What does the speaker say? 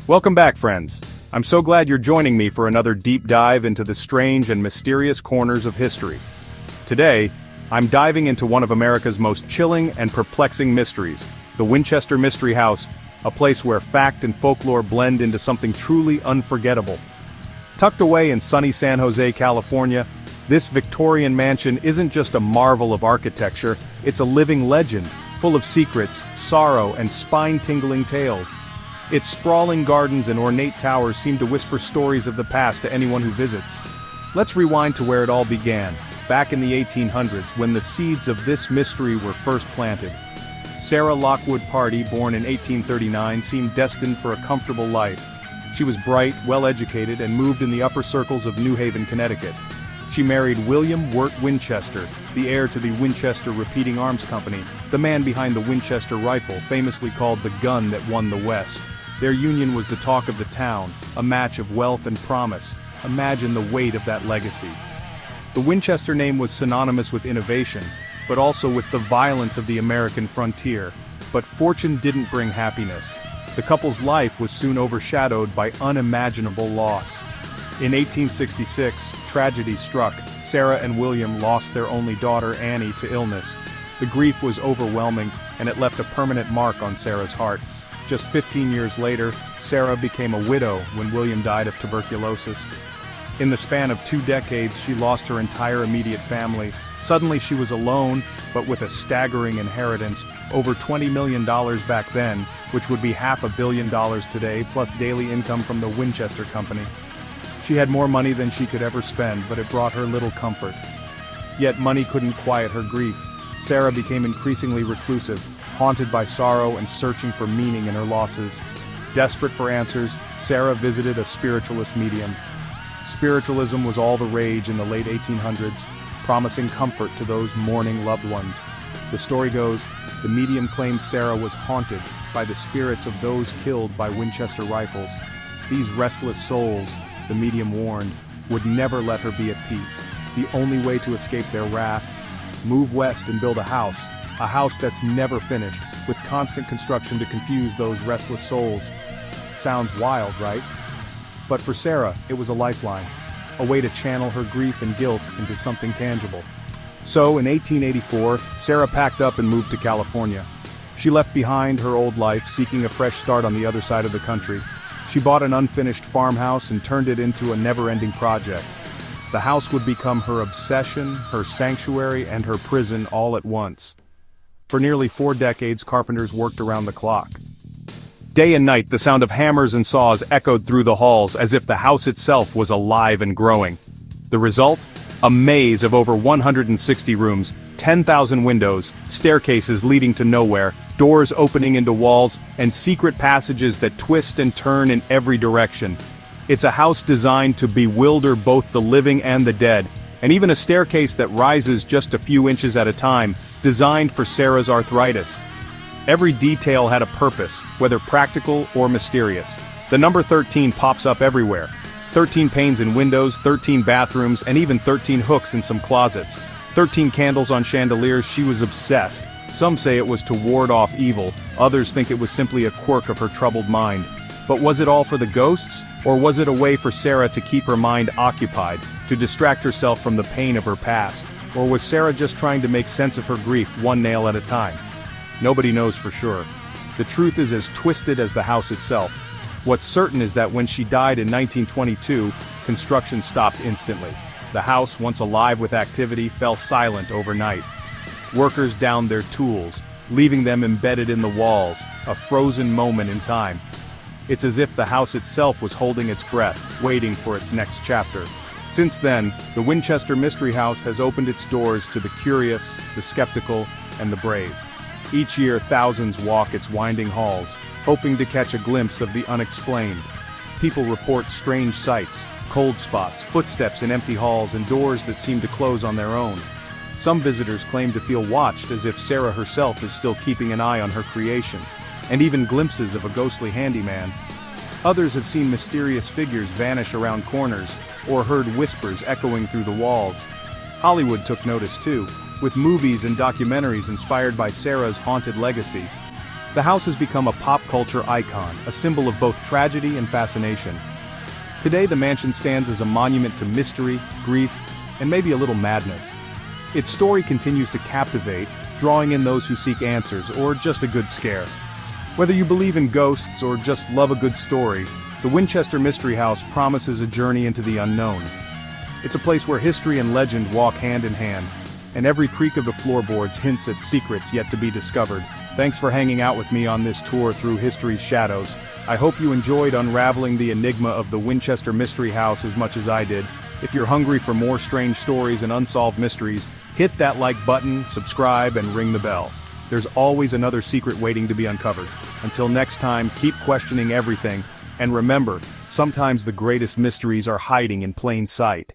Welcome back, friends. I'm so glad you're joining me for another deep dive into the strange and mysterious corners of history. Today, I'm diving into one of America's most chilling and perplexing mysteries, the Winchester Mystery House, a place where fact and folklore blend into something truly unforgettable. Tucked away in sunny San Jose, California, this Victorian mansion isn't just a marvel of architecture, it's a living legend, full of secrets, sorrow, and spine-tingling tales. Its sprawling gardens and ornate towers seem to whisper stories of the past to anyone who visits. Let's rewind to where it all began, back in the 1800s when the seeds of this mystery were first planted. Sarah Lockwood Pardee, born in 1839, seemed destined for a comfortable life. She was bright, well-educated, and moved in the upper circles of New Haven, Connecticut. She married William Wirt Winchester, the heir to the Winchester Repeating Arms Company, the man behind the Winchester rifle, famously called the gun that won the West. Their union was the talk of the town, a match of wealth and promise. Imagine the weight of that legacy. The Winchester name was synonymous with innovation, but also with the violence of the American frontier. But fortune didn't bring happiness. The couple's life was soon overshadowed by unimaginable loss. In 1866, tragedy struck. Sarah and William lost their only daughter, Annie, to illness. The grief was overwhelming, and it left a permanent mark on Sarah's heart. Just 15 years later, Sarah became a widow when William died of tuberculosis. In the span of 2 decades, she lost her entire immediate family. Suddenly she was alone, but with a staggering inheritance, over $20 million back then, which would be $500 million today, plus daily income from the Winchester Company. She had more money than she could ever spend, but it brought her little comfort. Yet money couldn't quiet her grief. Sarah became increasingly reclusive, haunted by sorrow and searching for meaning in her losses. Desperate for answers, Sarah visited a spiritualist medium. Spiritualism was all the rage in the late 1800s, promising comfort to those mourning loved ones. The story goes, the medium claimed Sarah was haunted by the spirits of those killed by Winchester rifles. These restless souls, the medium warned, would never let her be at peace. The only way to escape their wrath? Move west and build a house that's never finished, with constant construction to confuse those restless souls. Sounds wild, right? But for Sarah, it was a lifeline, a way to channel her grief and guilt into something tangible. So, in 1884, Sarah packed up and moved to California. She left behind her old life, seeking a fresh start on the other side of the country. She bought an unfinished farmhouse and turned it into a never-ending project. The house would become her obsession, her sanctuary, and her prison all at once. For nearly 4 decades, carpenters worked around the clock. Day and night, the sound of hammers and saws echoed through the halls as if the house itself was alive and growing. The result? A maze of over 160 rooms, 10,000 windows, staircases leading to nowhere, doors opening into walls, and secret passages that twist and turn in every direction. It's a house designed to bewilder both the living and the dead, and even a staircase that rises just a few inches at a time, designed for Sarah's arthritis. Every detail had a purpose, whether practical or mysterious. The number 13 pops up everywhere. 13 panes in windows, 13 bathrooms, and even 13 hooks in some closets. 13 candles on chandeliers. She was obsessed. Some say it was to ward off evil, others think it was simply a quirk of her troubled mind. But was it all for the ghosts, or was it a way for Sarah to keep her mind occupied, to distract herself from the pain of her past? Or was Sarah just trying to make sense of her grief one nail at a time? Nobody knows for sure. The truth is as twisted as the house itself. What's certain is that when she died in 1922, construction stopped instantly. The house, once alive with activity, fell silent overnight. Workers downed their tools, leaving them embedded in the walls, a frozen moment in time. It's as if the house itself was holding its breath, waiting for its next chapter. Since then, the Winchester Mystery House has opened its doors to the curious, the skeptical, and the brave. Each year, thousands walk its winding halls, hoping to catch a glimpse of the unexplained. People report strange sights, cold spots, footsteps in empty halls, and doors that seem to close on their own. Some visitors claim to feel watched, as if Sarah herself is still keeping an eye on her creation, and even glimpses of a ghostly handyman. Others have seen mysterious figures vanish around corners, or heard whispers echoing through the walls. Hollywood took notice too, with movies and documentaries inspired by Sarah's haunted legacy. The house has become a pop culture icon, a symbol of both tragedy and fascination. Today the mansion stands as a monument to mystery, grief, and maybe a little madness. Its story continues to captivate, drawing in those who seek answers or just a good scare. Whether you believe in ghosts or just love a good story, the Winchester Mystery House promises a journey into the unknown. It's a place where history and legend walk hand in hand, and every creak of the floorboards hints at secrets yet to be discovered. Thanks for hanging out with me on this tour through history's shadows. I hope you enjoyed unraveling the enigma of the Winchester Mystery House as much as I did. If you're hungry for more strange stories and unsolved mysteries, hit that like button, subscribe, and ring the bell. There's always another secret waiting to be uncovered. Until next time, keep questioning everything, and remember, sometimes the greatest mysteries are hiding in plain sight.